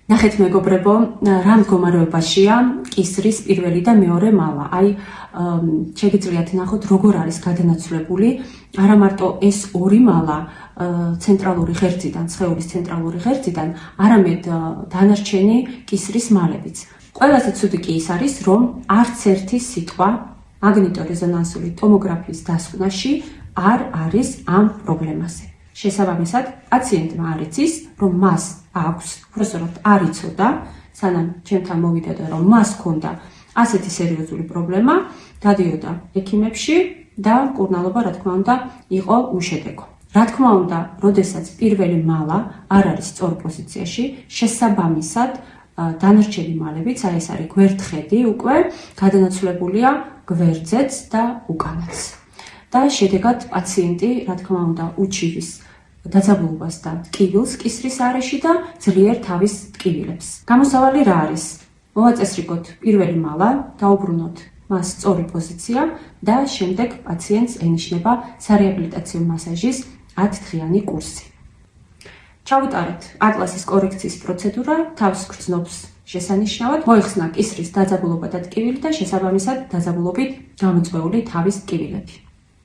ნახეთ მეგობრებო, რა მდგომარეობაშია კისრის პირველი და მეორე მალა. აი, შეგიძლიათ ნახოთ, როგორ არის გადანაცვლებული არა მარტო ეს ორი მალა ცენტრალური ღერძიდან, სხეულის ცენტრალური ღერძიდან, არამედ დანარჩენი კისრის მალებიც. ყველაზე ცუდი კი ის არის, რომ არც ერთი სიტყვა მაგნიტორეზონანსული ტომოგრაფიის დასკვნაში არ არის ამ პრობლემაზე. შესაბამისად, პაციენტმა არ იცის, რომ მას აქვს, უბრალოდ არ იცოდა, სანამ ჩემთან მოვიდა და რომ მას ჰქონდა ასეთი სერიოზული პრობლემა, დადიოდა ექიმებში და მკურნალობა, რა თქმა უნდა, იყო უშედეგო. რა თქმა უნდა, როდესაც პირველი მალა არ არის სწორ პოზიციაში, შესაბამისად, დანარჩენი მალებიც, აი ეს არის გვერდხედი, უკვე გადანაცვლებულია გვერდზეც და უკანაც. და შედეგად პაციენტი, რა თქმა უნდა, უჩივის დაძაბულობას და ტკივილს კისრის არეში და ძლიერ თავის ტკივილებს. გამოსავალი რა არის? მოვაწესრიგოთ პირველი მალა, დაუბრუნოთ მას სწორი პოზიცია და შემდეგ პაციენტს ენიშნება სარეაბილიტაციო მასაჟის 10 დღიანი კურსი. ჩავუტარეთ ატლასის კორექციის პროცედურა, თავს გრძნობს შესანიშნავად, მოიხსნა კისრის დაძაბულობა და ტკივილი და შესაბამისად დაძაბულობით გამოწვეული თავის ტკივილები.